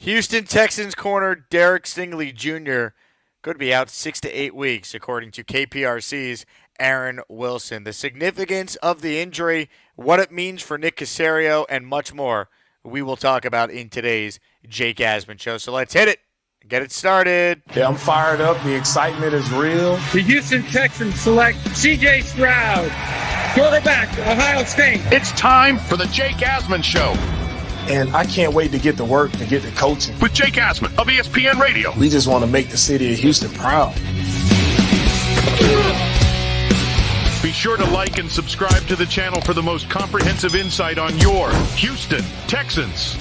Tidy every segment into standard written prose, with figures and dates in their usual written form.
Houston Texans corner Derek Stingely Jr. could be out 6 to 8 weeks, according to KPRC's Aaron Wilson. The significance of the injury, what it means for Nick Caserio, and much more we will talk about in today's Jake Asman Show. So let's hit it. Get it started. Yeah, I'm fired up. The excitement is real. The Houston Texans select C.J. Stroud, quarterback, Ohio State. It's time for the Jake Asman Show. And I can't wait to get to work, to get to coaching. With Jake Asman of ESPN Radio. We just want to make the city of Houston proud. Be sure to like and subscribe to the channel for the most comprehensive insight on your Houston Texans.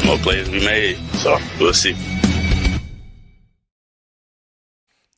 More plays to be made, so we'll see.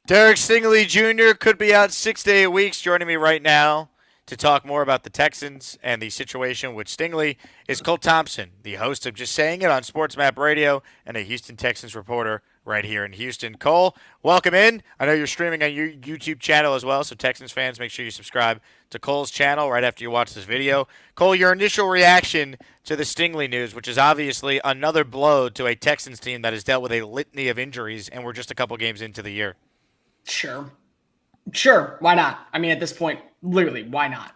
Derek Stingely Jr. could be out 6 to 8 weeks. Joining me right now to talk more about the Texans and the situation with Stingley is Cole Thompson, the host of Just Saying It on Sports Map Radio and a Houston Texans reporter right here in Houston. Cole, welcome in. I know you're streaming on your YouTube channel as well, so Texans fans, make sure you subscribe to Cole's channel right after you watch this video. Cole, your initial reaction to the Stingley news, which is obviously another blow to a Texans team that has dealt with a litany of injuries, and we're just a couple games into the year. Sure. Why not? I mean, at this point, literally, why not?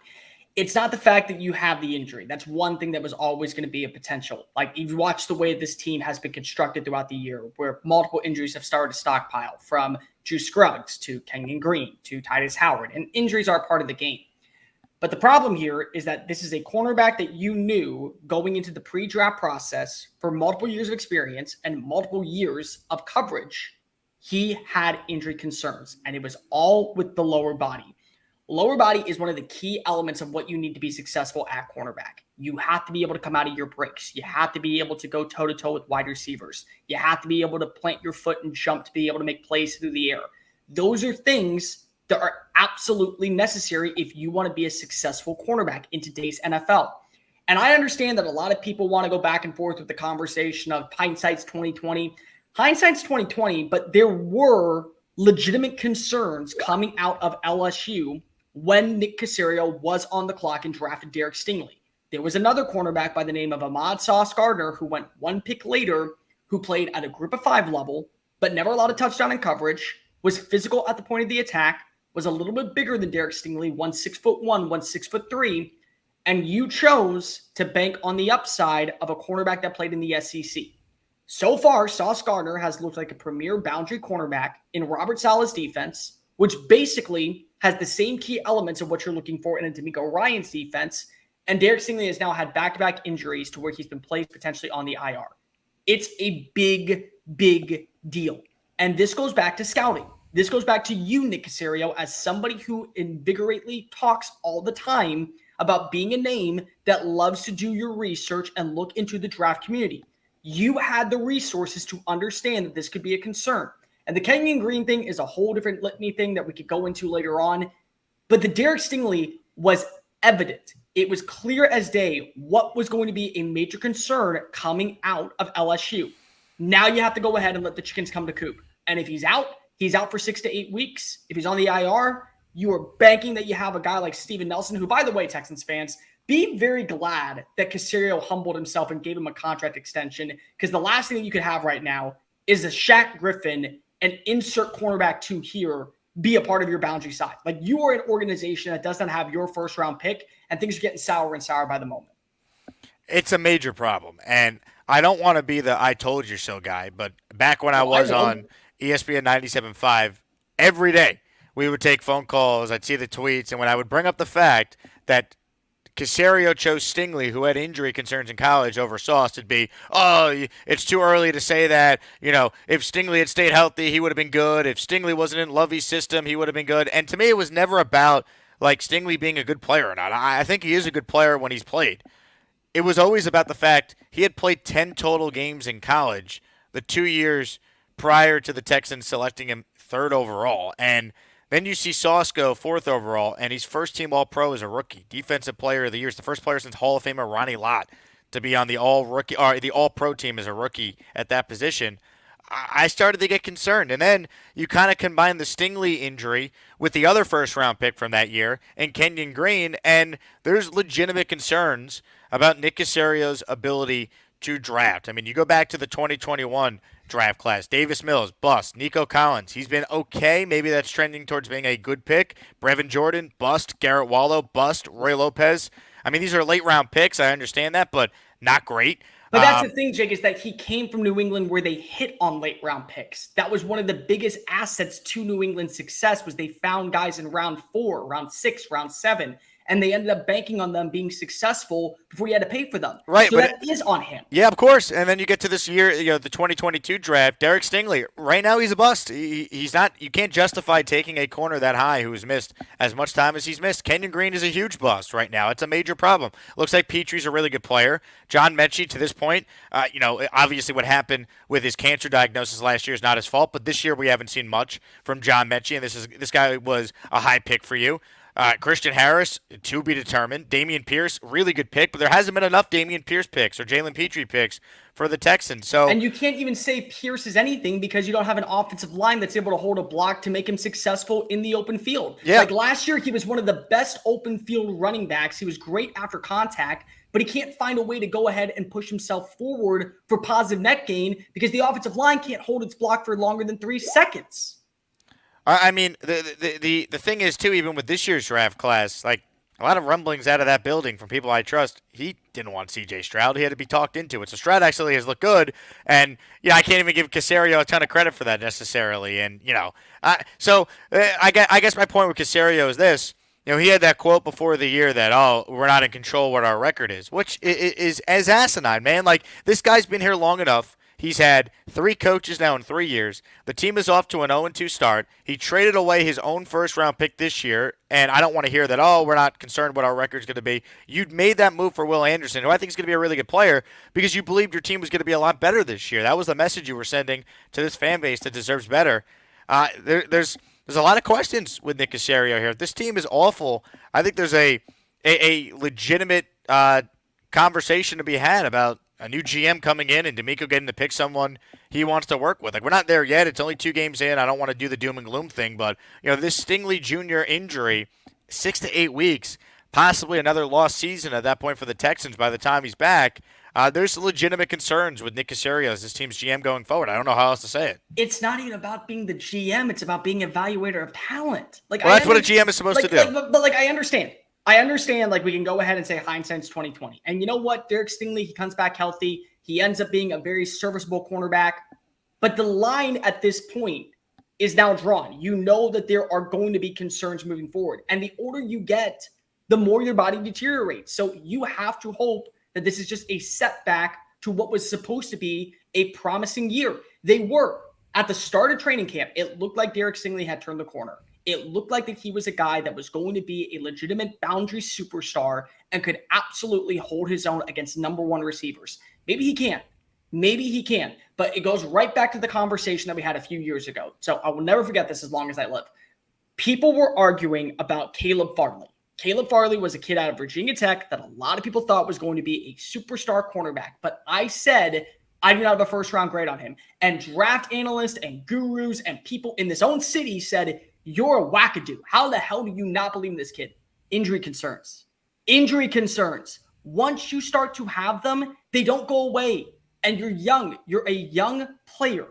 It's not the fact that you have the injury. That's one thing that was always going to be a potential. Like, if you watch the way this team has been constructed throughout the year, where multiple injuries have started to stockpile, from Drew Scruggs to Kenyon Green to Titus Howard, and injuries are a part of the game. But the problem here is that this is a cornerback that you knew going into the pre-draft process for multiple years of experience and multiple years of coverage. He had injury concerns, and it was all with the lower body. Lower body is one of the key elements of what you need to be successful at cornerback. You have to be able to come out of your breaks. You have to be able to go toe-to-toe with wide receivers. You have to be able to plant your foot and jump to be able to make plays through the air. Those are things that are absolutely necessary if you want to be a successful cornerback in today's NFL. And I understand that a lot of people want to go back and forth with the conversation of hindsight's 2020. Hindsight's 2020, but there were legitimate concerns coming out of LSU when Nick Caserio was on the clock and drafted Derek Stingely. There was another cornerback by the name of Ahmad Sauce Gardner who went one pick later, who played at a group of five level, but never allowed a touchdown in coverage, was physical at the point of the attack, was a little bit bigger than Derek Stingely, 6'1", 6'3", and you chose to bank on the upside of a cornerback that played in the SEC. So far, Sauce Gardner has looked like a premier boundary cornerback in Robert Saleh's defense, which basically has the same key elements of what you're looking for in a D'Amico Ryans defense. And Derek Stingley has now had back-to-back injuries to where he's been placed potentially on the IR. It's a big, big deal. And this goes back to scouting. This goes back to you, Nick Caserio, as somebody who invigorately talks all the time about being a name that loves to do your research and look into the draft community. You had the resources to understand that this could be a concern. And the Kenyon Green thing is a whole different litany thing that we could go into later on. But the Derek Stingley was evident. It was clear as day what was going to be a major concern coming out of LSU. Now you have to go ahead and let the chickens come to coop. And if he's out for 6 to 8 weeks. If he's on the IR, you are banking that you have a guy like Steven Nelson, who, by the way, Texans fans, be very glad that Caserio humbled himself and gave him a contract extension, because the last thing that you could have right now is a Shaq Griffin and insert cornerback 2 here be a part of your boundary side. Like, you are an organization that does not have your first-round pick, and things are getting sour and sour by the moment. It's a major problem, and I don't want to be the I told you so guy, but back when I was on ESPN 97.5, every day we would take phone calls, I'd see the tweets, and when I would bring up the fact that Caserio chose Stingley, who had injury concerns in college, over Sauce, it'd be, oh, it's too early to say that. You know, if Stingley had stayed healthy, he would have been good. If Stingley wasn't in Lovey's system, he would have been good. And to me, it was never about, like, Stingley being a good player or not. I think he is a good player when he's played. It was always about the fact he had played 10 total games in college the 2 years prior to the Texans selecting him 3rd overall. And then you see Sauce go 4th overall, and he's first-team All-Pro as a rookie, Defensive Player of the Year. He's the first player since Hall of Famer Ronnie Lott to be on the All-Rookie or the All-Pro team as a rookie at that position. I started to get concerned. And then you kind of combine the Stingley injury with the other first-round pick from that year and Kenyon Green, and there's legitimate concerns about Nick Caserio's ability 2022 draft. I mean, you go back to the 2021 draft class. Davis Mills, bust. Nico Collins, he's been okay. Maybe that's trending towards being a good pick. Brevin Jordan, bust. Garrett Wallow, bust. Roy Lopez. I mean, these are late round picks. I understand that, but not great. But that's the thing, Jake, is that he came from New England where they hit on late round picks. That was one of the biggest assets to New England's success was they found guys in round 4, round 6, round 7, and they ended up banking on them being successful before you had to pay for them. Right, so that is on him. Yeah, of course. And then you get to this year, the 2022 draft, Derek Stingley. Right now he's a bust. He's not. You can't justify taking a corner that high who's missed as much time as he's missed. Kenyon Green is a huge bust right now. It's a major problem. Looks like Petrie's a really good player. John Mechie, to this point, obviously what happened with his cancer diagnosis last year is not his fault, but this year we haven't seen much from John Mechie, and this guy was a high pick for you. Christian Harris, to be determined. Dameon Pierce, really good pick, but there hasn't been enough Dameon Pierce picks or Jalen Petrie picks for the Texans. And you can't even say Pierce is anything because you don't have an offensive line that's able to hold a block to make him successful in the open field. Yeah. Like last year, he was one of the best open field running backs. He was great after contact, but he can't find a way to go ahead and push himself forward for positive net gain because the offensive line can't hold its block for longer than 3 seconds. I mean, the thing is, too, even with this year's draft class, like a lot of rumblings out of that building from people I trust, he didn't want C.J. Stroud. He had to be talked into it. So Stroud actually has looked good. And, I can't even give Caserio a ton of credit for that necessarily. And, I guess my point with Caserio is this. He had that quote before the year that, we're not in control what our record is, which is as asinine, man. Like, this guy's been here long enough. He's had 3 coaches now in 3 years. The team is off to an 0-2 start. He traded away his own first-round pick this year, and I don't want to hear that, we're not concerned what our record's going to be. You made that move for Will Anderson, who I think is going to be a really good player, because you believed your team was going to be a lot better this year. That was the message you were sending to this fan base that deserves better. There's a lot of questions with Nick Caserio here. If this team is awful, I think there's a legitimate conversation to be had about a new GM coming in and D'Amico getting to pick someone he wants to work with. Like, we're not there yet. It's only 2 games in. I don't want to do the doom and gloom thing, but this Stingley Jr. injury, 6 to 8 weeks, possibly another lost season at that point for the Texans by the time he's back. There's legitimate concerns with Nick Caserio as this team's GM going forward. I don't know how else to say it. It's not even about being the GM. It's about being an evaluator of talent. Well, that's what a GM is supposed to do. But I understand. Like, we can go ahead and say hindsight's 2020. And you know what? Derek Stingley, he comes back healthy. He ends up being a very serviceable cornerback. But the line at this point is now drawn. You know that there are going to be concerns moving forward. And the older you get, the more your body deteriorates. So you have to hope that this is just a setback to what was supposed to be a promising year. They were. At the start of training camp, it looked like Derek Stingley had turned the corner. It looked like that he was a guy that was going to be a legitimate boundary superstar and could absolutely hold his own against number 1 receivers. Maybe he can. But it goes right back to the conversation that we had a few years ago. So I will never forget this as long as I live. People were arguing about Caleb Farley. Caleb Farley was a kid out of Virginia Tech that a lot of people thought was going to be a superstar cornerback. But I said I do not have a first-round grade on him. And draft analysts and gurus and people in this own city said, you're a wackadoo. How the hell do you not believe in this kid? Injury concerns. Once you start to have them, they don't go away. And you're young. You're a young player.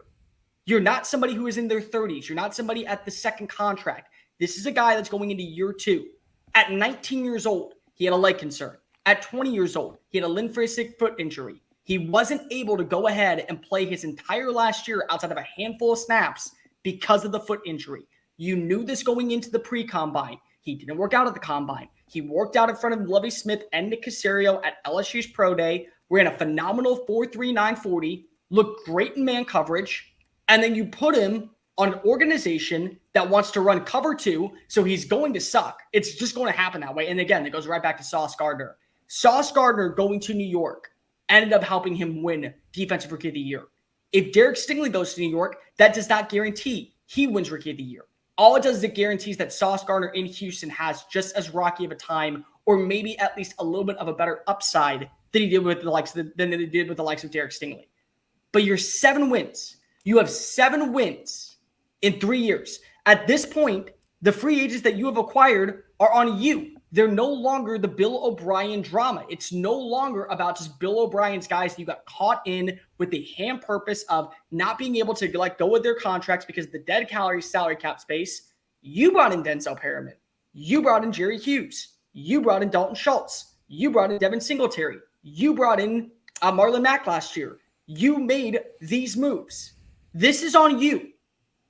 You're not somebody who is in their 30s. You're not somebody at the second contract. This is a guy that's going into year 2. At 19 years old, he had a leg concern. At 20 years old, he had a lymphatic foot injury. He wasn't able to go ahead and play his entire last year outside of a handful of snaps because of the foot injury. You knew this going into the pre-combine. He didn't work out at the combine. He worked out in front of Lovie Smith and Nick Caserio at LSU's Pro Day, ran a phenomenal 4.39 40, looked great in man coverage, and then you put him on an organization that wants to run cover 2, so he's going to suck. It's just going to happen that way. And again, it goes right back to Sauce Gardner. Sauce Gardner going to New York ended up helping him win Defensive Rookie of the Year. If Derek Stingley goes to New York, that does not guarantee he wins Rookie of the Year. All it does is it guarantees that Sauce Gardner in Houston has just as rocky of a time, or maybe at least a little bit of a better upside than he did with the likes of Derek Stingley. But you're 7 wins. You have 7 wins in 3 years. At this point, the free agents that you have acquired are on you. They're no longer the Bill O'Brien drama. It's no longer about just Bill O'Brien's guys that you got caught in with the ham purpose of not being able to let go of their contracts because of the dead calorie salary cap space. You brought in Denzel Perriman. You brought in Jerry Hughes. You brought in Dalton Schultz. You brought in Devin Singletary. You brought in Marlon Mack last year. You made these moves. This is on you.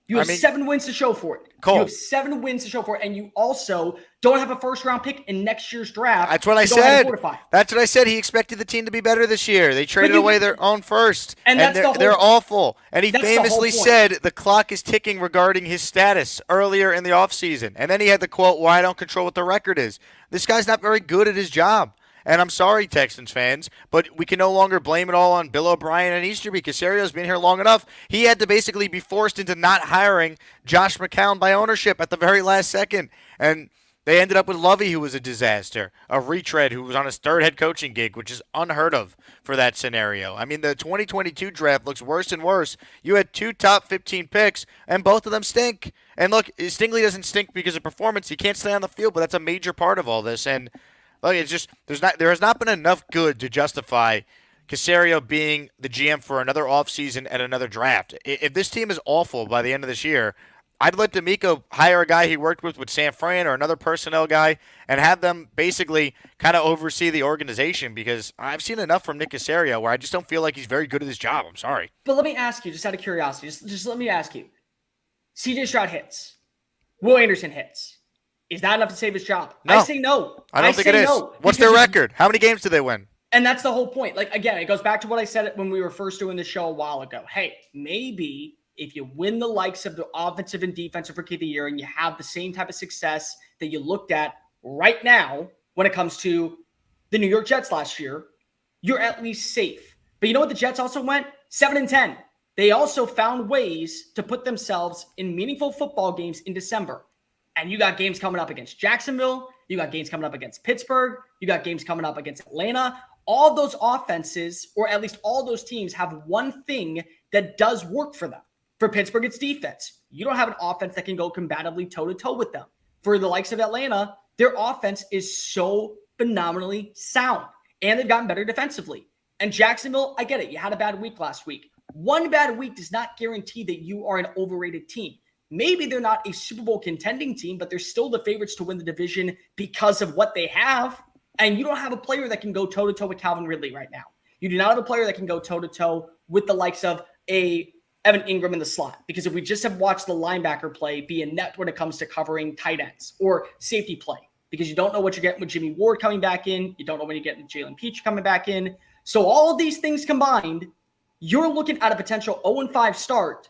You have 7 wins to show for it. Cole. You have 7 wins to show for it, and you also don't have a first-round pick in next year's draft. That's what I said. That's what I said. He expected the team to be better this year. They traded away their own first, and they're awful. And he famously said the clock is ticking regarding his status earlier in the offseason. And then he had the quote, "Well, I don't control what the record is." This guy's not very good at his job. And I'm sorry, Texans fans, but we can no longer blame it all on Bill O'Brien and Easterby. Caserio's been here long enough. He had to basically be forced into not hiring Josh McCown by ownership at the very last second. And they ended up with Lovey, who was a disaster, a retread who was on his 3rd head coaching gig, which is unheard of for that scenario. I mean, the 2022 draft looks worse and worse. You had 2 top 15 picks, and both of them stink. And look, Stingley doesn't stink because of performance. He can't stay on the field, but that's a major part of all this. And look, it's just there has not been enough good to justify Caserio being the GM for another offseason and another draft. If this team is awful by the end of this year, I'd let D'Amico hire a guy he worked with San Fran or another personnel guy and have them basically kind of oversee the organization, because I've seen enough from Nick Caserio where I just don't feel like he's very good at his job. I'm sorry. But let me ask you, just out of curiosity, just let me ask you. CJ Stroud hits. Will Anderson hits. Is that enough to save his job? No. I say no. I don't think it is. No, what's their record? How many games do they win? And that's the whole point. Like, again, it goes back to what I said when we were first doing the show a while ago. Hey, maybe if you win the likes of the offensive and defensive rookie of the year and you have the same type of success that you looked at right now when it comes to the New York Jets last year, you're at least safe. But you know what the Jets also went? 7-10. They also found ways to put themselves in meaningful football games in December. And you got games coming up against Jacksonville. You got games coming up against Pittsburgh. You got games coming up against Atlanta. All those offenses, or at least all those teams, have one thing that does work for them. For Pittsburgh, it's defense. You don't have an offense that can go combatively toe-to-toe with them. For the likes of Atlanta, their offense is so phenomenally sound. And they've gotten better defensively. And Jacksonville, I get it. You had a bad week last week. One bad week does not guarantee that you are an overrated team. Maybe they're not a Super Bowl contending team, but they're still the favorites to win the division because of what they have. And you don't have a player that can go toe-to-toe with Calvin Ridley right now. You do not have a player that can go toe-to-toe with the likes of a Evan Ingram in the slot. Because if we just have watched the linebacker play be inept when it comes to covering tight ends or safety play, because you don't know what you're getting with Jimmy Ward coming back in. You don't know when you're getting Jalen Peach coming back in. So all of these things combined, you're looking at a potential 0-5 start.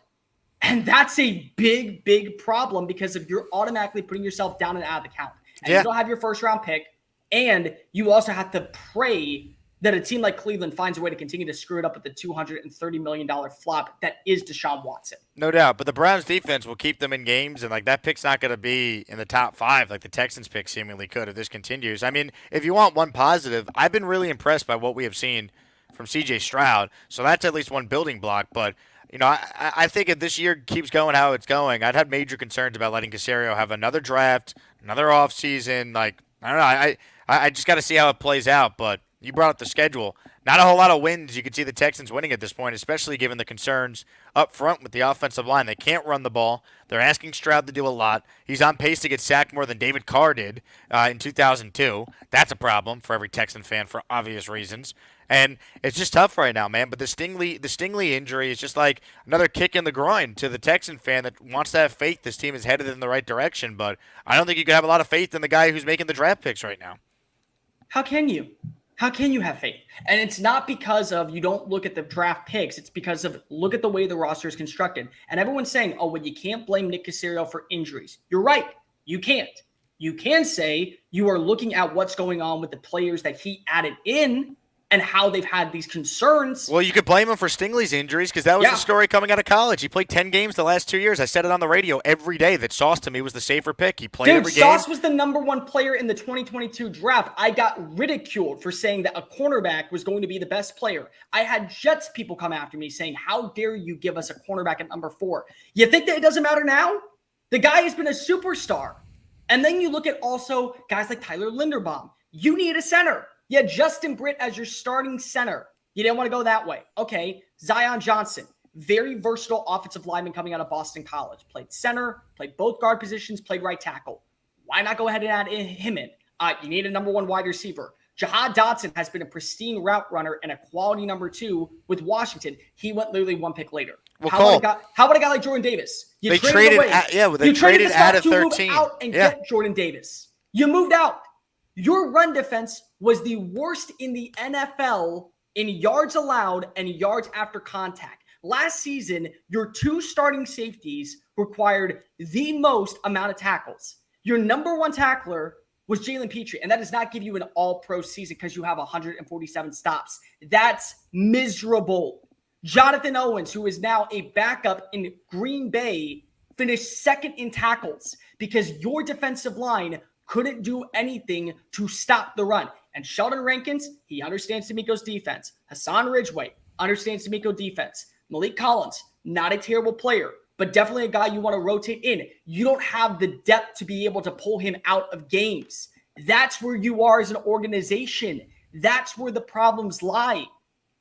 And that's a big, big problem because if you're automatically putting yourself down and out of the count. And you don't have your first round pick. And you also have to pray that a team like Cleveland finds a way to continue to screw it up with the $230 million flop that is Deshaun Watson. No doubt. But the Browns defense will keep them in games. And, that pick's not going to be in the top 5 like the Texans pick seemingly could if this continues. I mean, if you want one positive, I've been really impressed by what we have seen from C.J. Stroud. So that's at least one building block. But I think if this year keeps going how it's going, I'd have major concerns about letting Caserio have another draft, another offseason. I don't know. I just got to see how it plays out. But you brought up the schedule. Not a whole lot of wins you could see the Texans winning at this point, especially given the concerns up front with the offensive line. They can't run the ball. They're asking Stroud to do a lot. He's on pace to get sacked more than David Carr did in 2002. That's a problem for every Texan fan for obvious reasons. And it's just tough right now, man. But the Stingley injury is just like another kick in the groin to the Texan fan that wants to have faith this team is headed in the right direction. But I don't think you can have a lot of faith in the guy who's making the draft picks right now. How can you? How can you have faith? And it's not because of you don't look at the draft picks. It's because of look at the way the roster is constructed. And everyone's saying, oh, well, you can't blame Nick Caserio for injuries. You're right. You can't. You can say you are looking at what's going on with the players that he added in and how they've had these concerns. Well, you could blame him for Stingley's injuries because that was the story coming out of college. He played 10 games the last 2 years. I said it on the radio every day that Sauce to me was the safer pick. He played every game. Sauce was the number 1 player in the 2022 draft. I got ridiculed for saying that a cornerback was going to be the best player. I had Jets people come after me saying, how dare you give us a cornerback at number 4? You think that it doesn't matter now? The guy has been a superstar. And then you look at also guys like Tyler Linderbaum. You need a center. You had Justin Britt as your starting center. You didn't want to go that way. Okay, Zion Johnson, very versatile offensive lineman coming out of Boston College. Played center, played both guard positions, played right tackle. Why not go ahead and add him in? You need a number 1 wide receiver. Jahad Dotson has been a pristine route runner and a quality number 2 with Washington. He went literally 1 pick later. Well, how about a guy like Jordan Davis? They traded out of 13. Move out and get Jordan Davis. You moved out. Your run defense was the worst in the NFL in yards allowed and yards after contact. Last season, your 2 starting safeties required the most amount of tackles. Your number 1 tackler was Jalen Petrie, and that does not give you an all-pro season because you have 147 stops. That's miserable. Jonathan Owens, who is now a backup in Green Bay, finished 2nd in tackles because your defensive line couldn't do anything to stop the run. And Sheldon Rankins, he understands D'Amico's defense. Hassan Ridgeway understands D'Amico defense. Malik Collins, not a terrible player, but definitely a guy you want to rotate in. You don't have the depth to be able to pull him out of games. That's where you are as an organization. That's where the problems lie.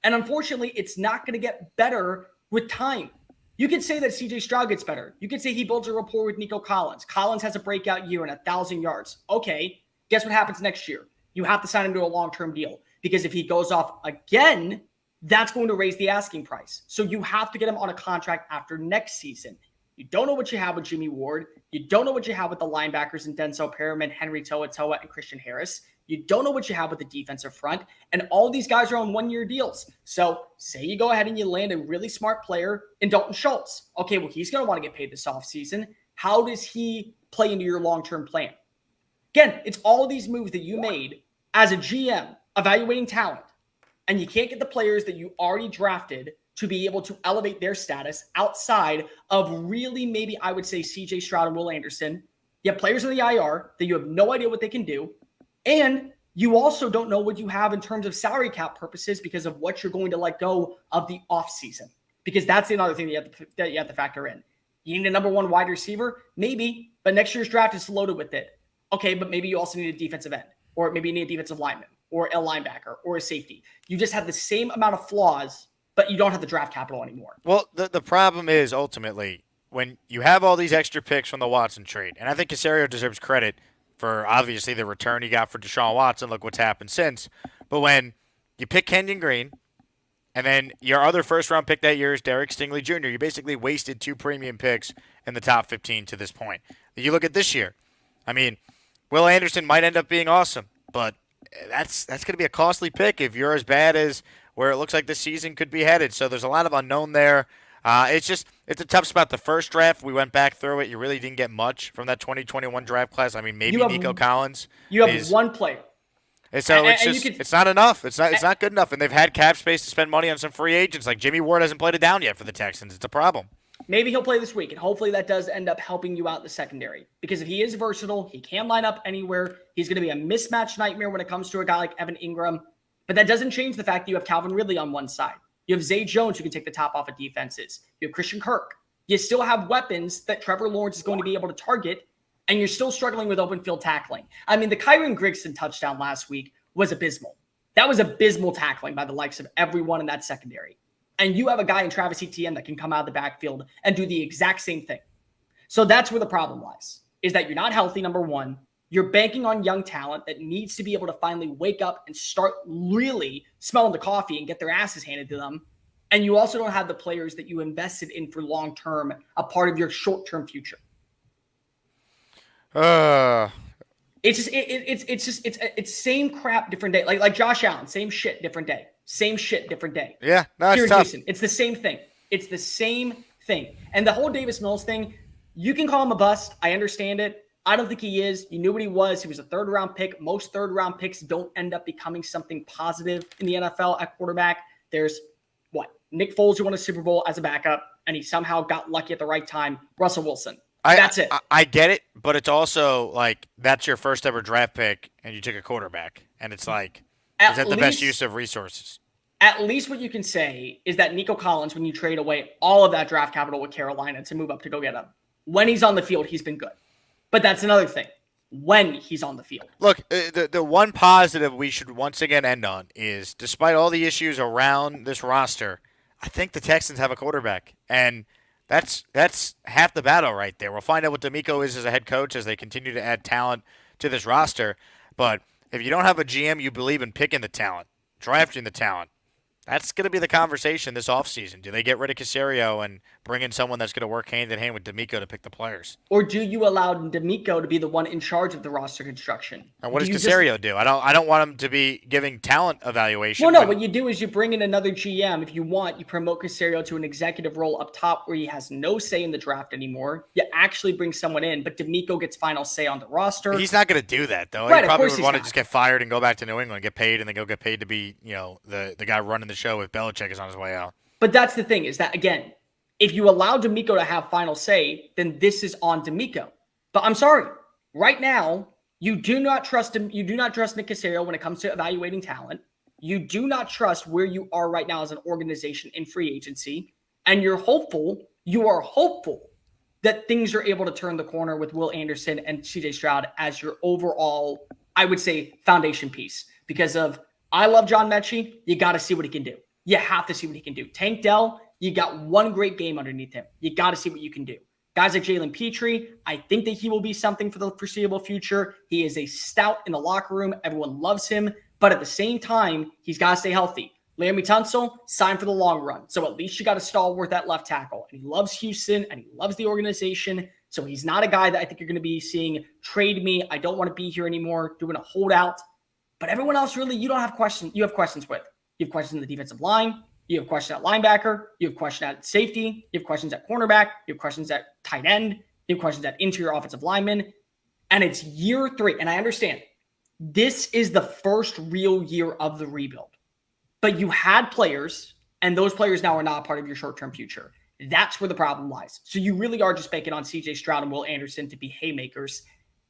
And unfortunately, it's not going to get better with time. You could say that CJ Stroud gets better. You could say he builds a rapport with Nico Collins. Collins has a breakout year and 1,000 yards. Okay, guess what happens next year? You have to sign him to a long-term deal because if he goes off again, that's going to raise the asking price. So you have to get him on a contract after next season. You don't know what you have with Jimmy Ward. You don't know what you have with the linebackers in Denzel Perriman, Henry To'oTo'o, and Christian Harris. You don't know what you have with the defensive front. And all these guys are on 1-year deals. So say you go ahead and you land a really smart player in Dalton Schultz. Okay, well, he's going to want to get paid this offseason. How does he play into your long-term plan? Again, it's all of these moves that you made as a GM evaluating talent. And you can't get the players that you already drafted to be able to elevate their status outside of really maybe I would say CJ Stroud and Will Anderson. You have players in the IR that you have no idea what they can do. And you also don't know what you have in terms of salary cap purposes because of what you're going to let go of the offseason. Because that's another thing that you have to factor in. You need a number 1 wide receiver? Maybe, but next year's draft is loaded with it. Okay, but maybe you also need a defensive end, or maybe you need a defensive lineman, or a linebacker, or a safety. You just have the same amount of flaws, but you don't have the draft capital anymore. Well, the problem is ultimately when you have all these extra picks from the Watson trade, and I think Caserio deserves credit for obviously the return he got for Deshaun Watson. Look what's happened since. But when you pick Kenyon Green, and then your other first-round pick that year is Derek Stingely Jr., you basically wasted 2 premium picks in the top 15 to this point. You look at this year. I mean, Will Anderson might end up being awesome, but that's going to be a costly pick if you're as bad as where it looks like this season could be headed. So there's a lot of unknown there. It's a tough spot. The first draft, we went back through it. You really didn't get much from that 2021 draft class. I mean, maybe Nico Collins. You have one player. And so it's not enough. It's not good enough. And they've had cap space to spend money on some free agents. Like Jimmy Ward hasn't played it down yet for the Texans. It's a problem. Maybe he'll play this week, and hopefully that does end up helping you out in the secondary. Because if he is versatile, he can line up anywhere. He's going to be a mismatch nightmare when it comes to a guy like Evan Ingram. But that doesn't change the fact that you have Calvin Ridley on one side. You have Zay Jones who can take the top off of defenses. You have Christian Kirk. You still have weapons that Trevor Lawrence is going to be able to target, and you're still struggling with open field tackling. I mean, the Kyron Grigson touchdown last week was abysmal. That was abysmal tackling by the likes of everyone in that secondary. And you have a guy in Travis Etienne that can come out of the backfield and do the exact same thing. So that's where the problem lies, is that you're not healthy, number one. You're banking on young talent that needs to be able to finally wake up and start really smelling the coffee and get their asses handed to them. And you also don't have the players that you invested in for long-term, a part of your short-term future. It's same crap, different day. Like Josh Allen, same shit, different day. Same shit, different day. Yeah, no, it's tough. Jason, it's the same thing. It's the same thing. And the whole Davis Mills thing, you can call him a bust. I understand it. I don't think he is. You knew what he was. He was a third-round pick. Most third-round picks don't end up becoming something positive in the NFL at quarterback. There's, Nick Foles who won a Super Bowl as a backup, and he somehow got lucky at the right time. Russell Wilson. That's it. I get it, but it's also like that's your first ever draft pick, and you took a quarterback. And it's like, is that the best use of resources? At least what you can say is that Nico Collins, when you trade away all of that draft capital with Carolina to move up to go get him, when he's on the field, he's been good. But that's another thing. when he's on the field. Look, the one positive we should once again end on is, despite all the issues around this roster, I think the Texans have a quarterback, and that's half the battle right there. We'll find out what D'Amico is as a head coach as they continue to add talent to this roster. But if you don't have a GM you believe in picking the talent, drafting the talent, that's going to be the conversation this offseason. Do they get rid of Caserio and bring in someone that's going to work hand in hand with D'Amico to pick the players? Or do you allow D'Amico to be the one in charge of the roster construction? And what does Caserio do? I don't want him to be giving talent evaluation. Well, no, what you do is you bring in another GM. If you want, you promote Caserio to an executive role up top where he has no say in the draft anymore. You actually bring someone in, but D'Amico gets final say on the roster. He's not going to do that, though. Right, he probably would want to not. just get fired and go back to New England, get paid, and then go get paid to be, the guy running the show if Belichick is on his way out. But that's the thing, is that, again, if you allow D'Amico to have final say, then this is on D'Amico. But I'm sorry, right now, you do not trust him. You do not trust Nick Caserio when it comes to evaluating talent. You do not trust where you are right now as an organization in free agency. And you are hopeful that things are able to turn the corner with Will Anderson and CJ Stroud as your overall, I would say, foundation piece. Because I love John Mechie. You got to see what he can do. You have to see what he can do. Tank Dell, you got one great game underneath him. You got to see what you can do. Guys like Jalen Petrie, I think that he will be something for the foreseeable future. He is a stout in the locker room. Everyone loves him. But at the same time, he's got to stay healthy. Laramie Tunsil, signed for the long run. So at least you got a stalwart at left tackle. And he loves Houston, and he loves the organization. So he's not a guy that I think you're going to be seeing trade me. I don't want to be here anymore, doing a holdout. But everyone else, really, you don't have questions. You have questions with. You have questions in the defensive line. You have questions at linebacker. You have questions at safety. You have questions at cornerback. You have questions at tight end. You have questions at interior offensive lineman. And it's year 3. And I understand this is the first real year of the rebuild. But you had players, and those players now are not a part of your short-term future. That's where the problem lies. So you really are just banking on CJ Stroud and Will Anderson to be haymakers.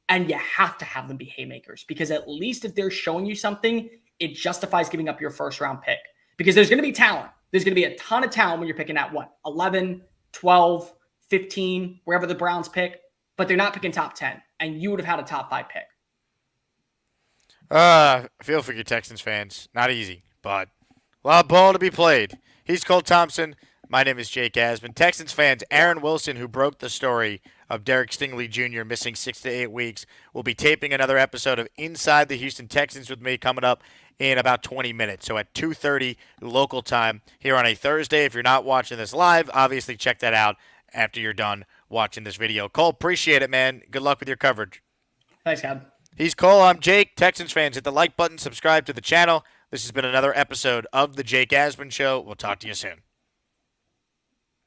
And you have to have them be haymakers, because at least if they're showing you something, it justifies giving up your first-round pick. Because there's going to be talent. There's going to be a ton of talent when you're picking at 11, 12, 15, wherever the Browns pick. But they're not picking top 10. And you would have had a top 5 pick. I feel for you Texans fans. Not easy, but a lot of ball to be played. He's Cole Thompson. My name is Jake Asman. Texans fans, Aaron Wilson, who broke the story of Derek Stingely Jr. missing 6 to 8 weeks, will be taping another episode of Inside the Houston Texans with me coming up in about 20 minutes. So at 2:30 local time here on a Thursday. If you're not watching this live, obviously check that out after you're done watching this video. Cole, appreciate it, man. Good luck with your coverage. Thanks, Gab. He's Cole. I'm Jake. Texans fans, hit the like button, subscribe to the channel. This has been another episode of The Jake Asman Show. We'll talk to you soon.